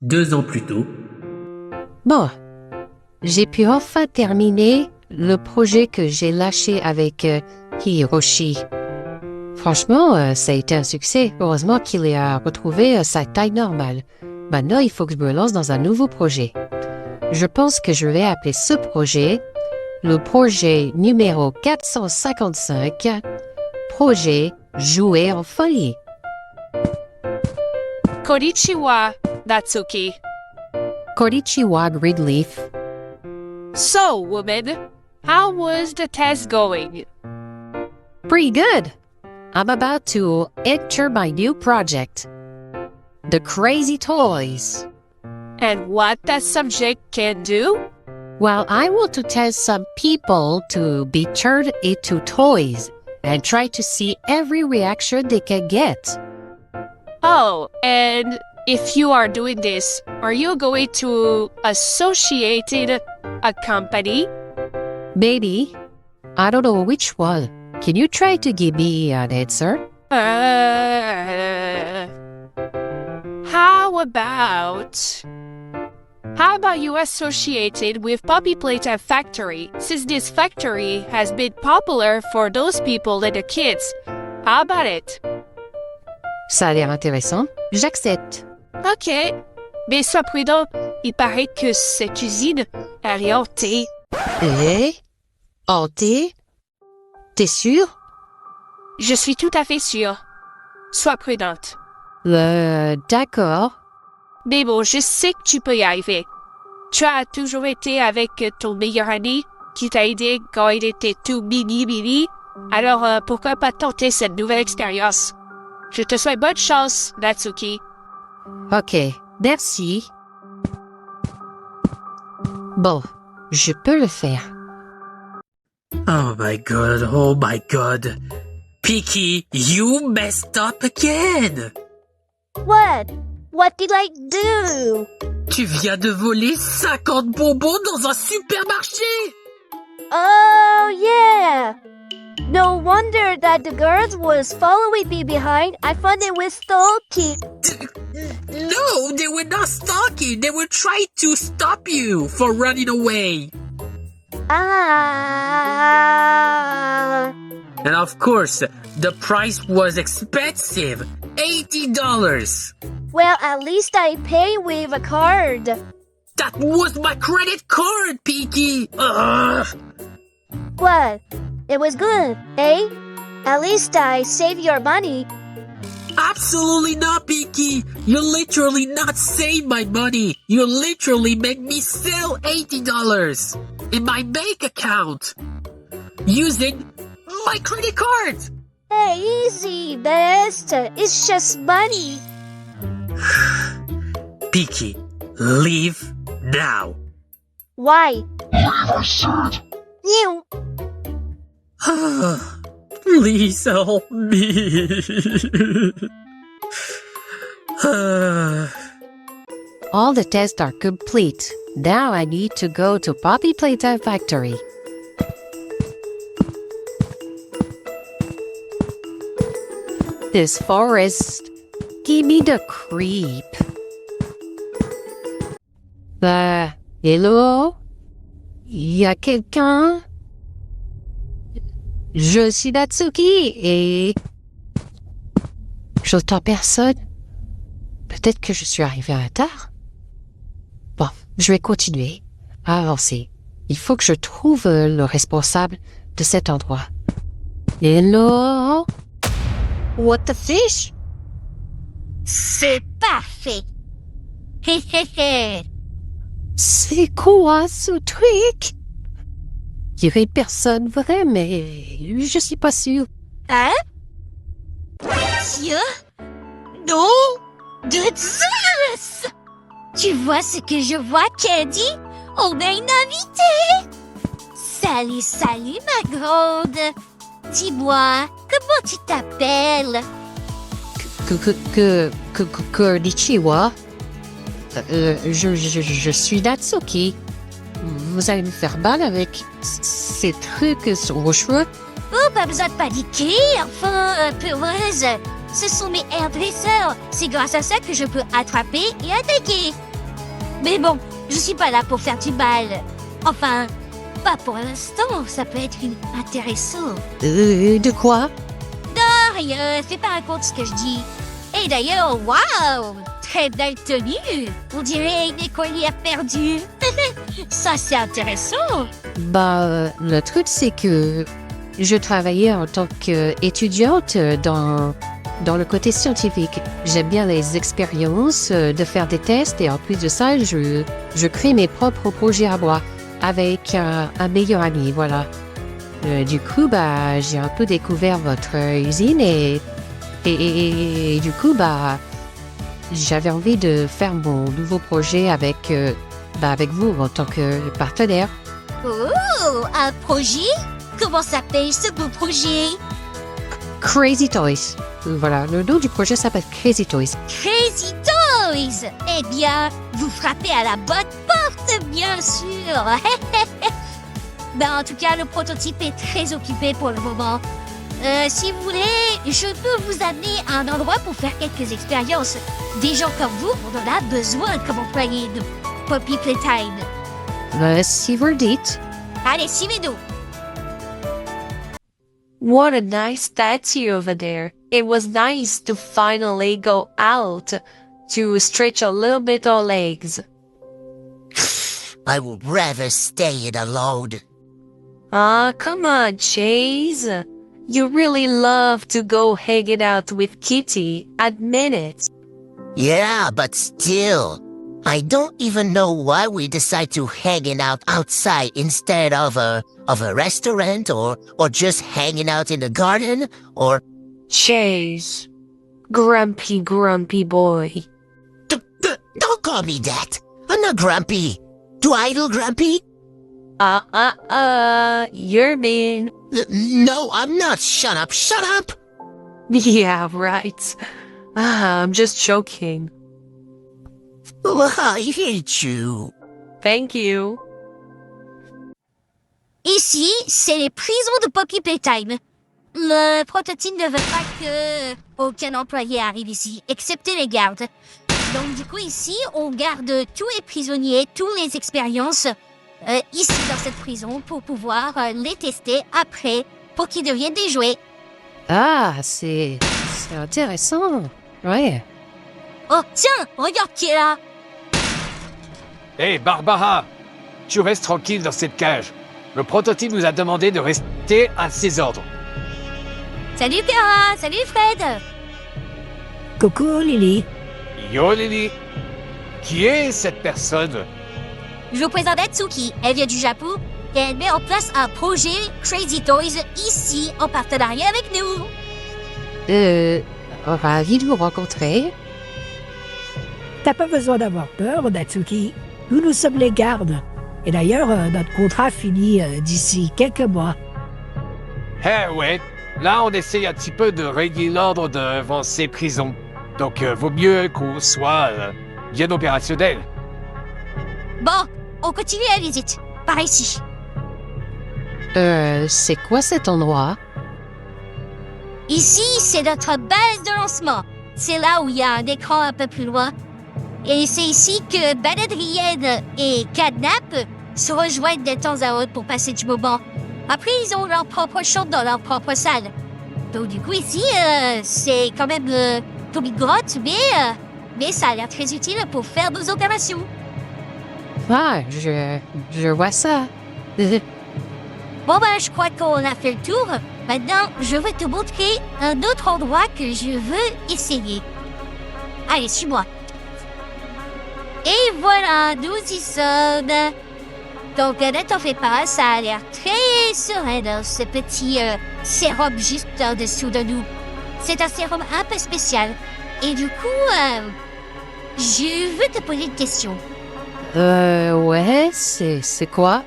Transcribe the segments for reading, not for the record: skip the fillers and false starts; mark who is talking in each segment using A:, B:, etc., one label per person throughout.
A: 2 ans plus tôt.
B: Bon, j'ai pu enfin terminer le projet que j'ai lâché avec Hiroshi. Franchement, ça a été un succès. Heureusement qu'il a retrouvé sa taille normale. Maintenant, il faut que je me lance dans un nouveau projet. Je pense que je vais appeler ce projet le projet numéro 455, projet Jouer en folie.
C: Konnichiwa, Natsuki.
B: Konnichiwa, Greenleaf.
C: So, woman, how was the test going?
B: Pretty good. I'm about to enter my new project, the Crazy Toys.
C: And what that subject can do?
B: Well, I want to test some people to be turned into toys and try to see every reaction they can get.
C: Oh, and if you are doing this, are you going to associate a company?
B: Maybe. I don't know which one. Can you try to give me an answer?
C: How about you associated with Poppy Playtime Factory, since this factory has been popular for those people and the kids? How about it?
B: Ça a l'air intéressant. J'accepte.
C: OK. Mais sois prudent, il paraît que cette usine, elle est hantée.
B: Eh? Hanté? T'es sûr?
C: Je suis tout à fait sûre. Sois prudente.
B: D'accord.
C: Mais bon, je sais que tu peux y arriver. Tu as toujours été avec ton meilleur ami qui t'a aidé quand il était tout mini. Alors, pourquoi pas tenter cette nouvelle expérience? Je te souhaite bonne chance, Natsuki.
B: OK. Merci. Bon, je peux le faire.
A: Oh my god. Peaky, you messed up again!
D: What? What did I do?
A: Tu viens de voler 50 bonbons dans un supermarché!
D: Oh, yeah! No wonder that the girls was following me behind. I thought they were stalking.
A: No, they were not stalking. They were trying to stop you for running away.
D: Ah.
A: And of course, the price was expensive. $80.
D: Well, at least I pay with a card.
A: That was my credit card, Peaky. Ugh.
D: What? It was good, eh? At least I saved your money.
A: Absolutely not, Peaky. You literally not save my money. You literally make me sell $80 in my bank account using my credit card.
D: Hey, easy, best. It's just money.
A: Peaky, leave now.
D: Why?
E: Leave, I said.
D: You.
A: Please help me.
B: All the tests are complete. Now I need to go to Poppy Playtime Factory. This forest give me the creep. Hello? Y a quelqu'un? Je suis Natsuki et... J'entends personne. Peut-être que je suis arrivée à tard. Bon, je vais continuer à avancer. Il faut que je trouve le responsable de cet endroit. Hello? What the fish?
D: C'est parfait. Hé hé hé.
B: C'est quoi ce truc? Il y aurait personne vrai, mais je suis pas sûre.
D: Hein? Dieu? Non! De Zeus! Tu vois ce que je vois, Candy? On a une invitée! Salut, ma grande! Dis-moi, comment tu t'appelles?
B: Konnichiwa. Je suis Natsuki. Vous allez me faire mal avec ces trucs sur vos cheveux?
D: Oh, pas besoin de paniquer, enfin, peureuse. Ce sont mes hairdresseurs. C'est grâce à ça que je peux attraper et attaquer. Mais bon, je suis pas là pour faire du mal. Enfin, pas pour l'instant, ça peut être intéressant.
B: De quoi?
D: Ah, rien, fais pas un compte ce que je dis. Et d'ailleurs, waouh, très bien tenu. On dirait une écolière perdue. Ça, c'est intéressant.
B: Le truc, c'est que je travaillais en tant qu'étudiante dans le côté scientifique. J'aime bien les expériences, de faire des tests et en plus de ça, je crée mes propres projets à moi avec un meilleur ami, voilà. Du coup, j'ai un peu découvert votre usine et du coup, j'avais envie de faire mon nouveau projet avec vous en tant que partenaire.
D: Oh, un projet? Comment s'appelle ce beau projet?
B: Crazy Toys. Voilà, le nom du projet s'appelle Crazy Toys.
D: Crazy Toys! Eh bien, vous frappez à la bonne porte, bien sûr! En tout cas, le prototype est très occupé pour le moment. Si vous voulez, je peux vous amener à un endroit pour faire quelques expériences. Des gens comme vous, on en a besoin comme employés de Poppy Playtime.
B: Si vous le dites.
D: Allez, suivez-nous!
C: What a nice statue over there. It was nice to finally go out to stretch a little bit our legs.
E: I would rather stay in alone.
C: Ah, come on, Chase. You really love to go hanging out with Kitty. Admit it.
E: Yeah, but still, I don't even know why we decide to hanging out outside instead of a restaurant or just hanging out in the garden or...
C: Chase. Grumpy boy.
E: Don't call me that. I'm not grumpy. Do I look grumpy?
C: You're mean.
E: No, I'm not. Shut up.
C: Yeah, right. I'm just joking.
E: Oh, I hate you.
C: Thank you.
D: Ici, c'est les prisons de Poppy Playtime. Le prototype ne veut pas que aucun employé arrive ici, excepté les gardes. Donc du coup ici, on garde tous les prisonniers, toutes les expériences ici dans cette prison pour pouvoir les tester après pour qu'ils deviennent des jouets.
B: Ah, c'est intéressant. Ouais.
D: Oh tiens, regarde qui est là.
F: Hé, Barbara! Tu restes tranquille dans cette cage. Le prototype nous a demandé de rester à ses ordres.
D: Salut Kara, salut Fred.
G: Coucou Lily.
F: Yo, Lily! Qui est cette personne?
D: Je vous présente Atsuki, elle vient du Japon et elle met en place un projet Crazy Toys ici en partenariat avec nous.
B: Ravi de vous rencontrer.
G: T'as pas besoin d'avoir peur, Natsuki. Nous sommes les gardes. Et d'ailleurs, notre contrat finit d'ici quelques mois.
F: Eh ouais, là on essaye un petit peu de régler l'ordre devant ces prisons. Donc vaut mieux qu'on soit bien opérationnel.
D: Bon, on continue la visite. Par ici.
B: C'est quoi cet endroit?
D: Ici, c'est notre base de lancement. C'est là où il y a un écran un peu plus loin. Et c'est ici que Baladrienne et Cadnap se rejoignent de temps à autre pour passer du moment. Après, ils ont leur propre chambre dans leur propre salle. Donc du coup, ici, c'est quand même comme une grotte, mais ça a l'air très utile pour faire nos opérations.
B: Ah, je vois ça.
D: Bon je crois qu'on a fait le tour. Maintenant, je vais te montrer un autre endroit que je veux essayer. Allez, suis-moi. Et voilà, nous y sommes. Donc, ne t'en fais pas, ça a l'air très serein, ce petit sérum juste en dessous de nous. C'est un sérum un peu spécial. Et du coup, je veux te poser une question.
B: Ouais, c'est quoi?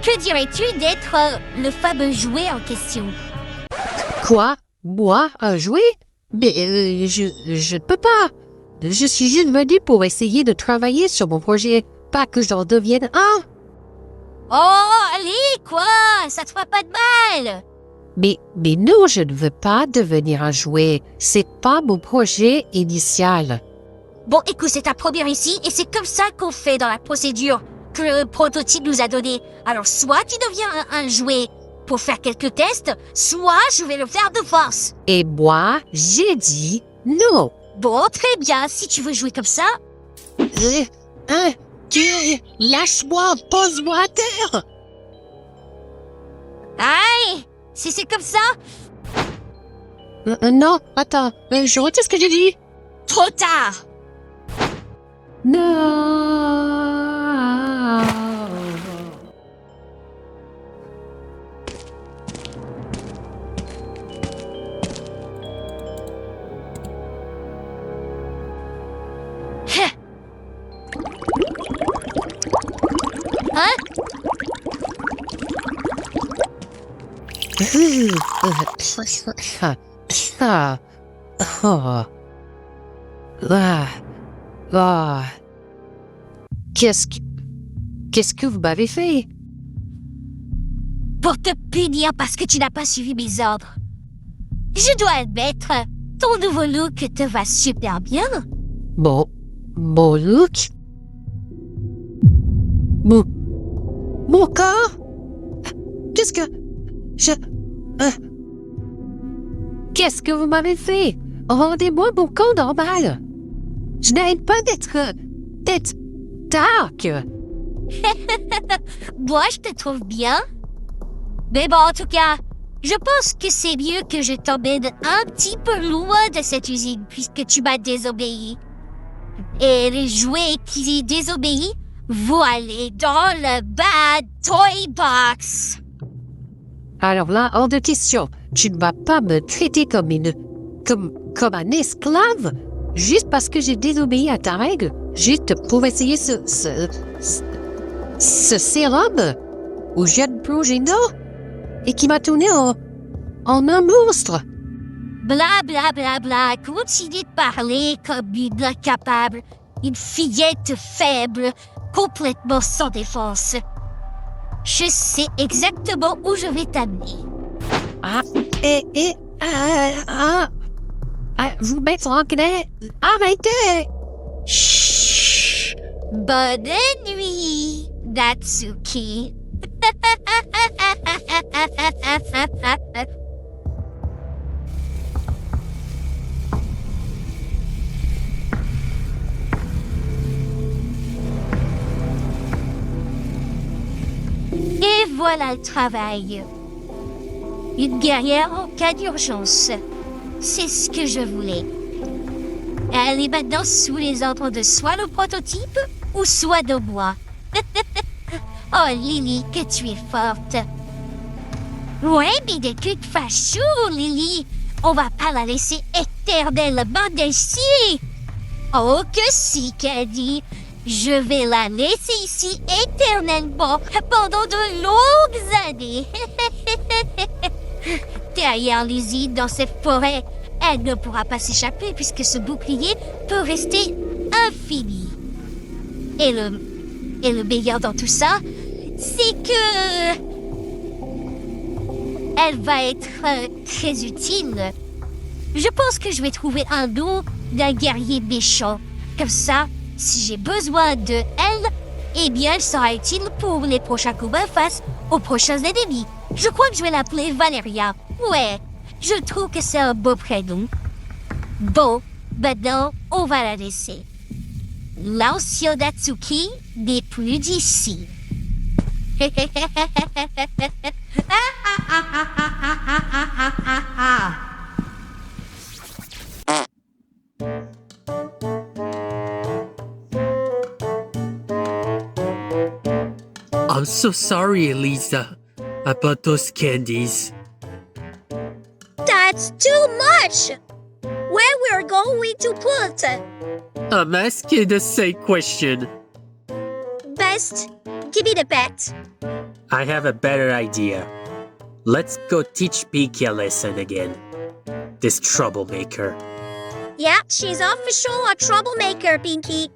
D: Que dirais-tu d'être le fameux jouet en question?
B: Quoi? Moi, un jouet? Mais je ne peux pas. Je suis juste venue pour essayer de travailler sur mon projet, pas que j'en devienne un.
D: Oh, allez, quoi? Ça te fera pas de mal.
B: Mais non, je ne veux pas devenir un jouet. C'est pas mon projet initial.
D: Bon, écoute, c'est ta première ici, et c'est comme ça qu'on fait dans la procédure que le prototype nous a donné. Alors, soit tu deviens un jouet pour faire quelques tests, soit je vais le faire de force.
B: Et moi, j'ai dit non.
D: Bon, très bien, si tu veux jouer comme ça.
B: Lâche-moi, pose-moi à terre.
D: Aïe! Si c'est comme ça,
B: Non, attends, je retire ce que j'ai dit.
D: trop tard!
B: Non.
D: Hein?
B: Qu'est-ce que vous m'avez fait?
D: Pour te punir parce que tu n'as pas suivi mes ordres. Je dois admettre, ton nouveau look te va super bien.
B: Bon look? Mon corps? Qu'est-ce que vous m'avez fait? Rendez-moi mon corps normal. Je n'arrête pas d'être dark.
D: Moi, je te trouve bien. Mais bon, en tout cas, je pense que c'est mieux que je t'emmène un petit peu loin de cette usine puisque tu m'as désobéi. Et les jouets qui désobéissent vont aller dans le bad toy box.
B: Alors là, hors de question. Tu ne vas pas me traiter comme comme un esclave juste parce que j'ai désobéi à ta règle. Juste pour essayer ce sérum au jet de progéno et qui m'a tourné en un monstre.
D: Bla bla bla bla, continue de parler comme une incapable, une fillette faible, complètement sans défense. Je sais exactement où je vais t'amener.
B: Vous m'êtes anglais. Arrêtez!
D: Chut! Bonne nuit, Natsuki. Et voilà le travail. Une guerrière en cas d'urgence. C'est ce que je voulais. Elle est maintenant sous les ordres de soit le prototype ou soit de moi. Oh Lily, que tu es forte. Ouais, mais de toute façon, Lily, on va pas la laisser éternellement ici. Oh que si, Caddy. Je vais la laisser ici éternellement pendant de longues années. Derrière l'usine, dans cette forêt, elle ne pourra pas s'échapper puisque ce bouclier peut rester infini. Et le meilleur dans tout ça, c'est que elle va être très utile. Je pense que je vais trouver un dos d'un guerrier méchant. Comme ça, si j'ai besoin de elle, eh bien, elle sera utile pour les prochains combats face aux prochains ennemis. Je crois que je vais l'appeler Valeria. Ouais, je trouve que c'est un beau prénom. Bon, maintenant, on va la laisser. L'ancien Natsuki n'est plus d'ici.
A: I'm so sorry, Elisa, about those candies.
D: That's too much! Where we're going to put?
A: I'm asking the same question.
D: Best, give me the bet.
A: I have a better idea. Let's go teach Pinky a lesson again. This troublemaker.
D: Yeah, she's official a troublemaker, Pinky.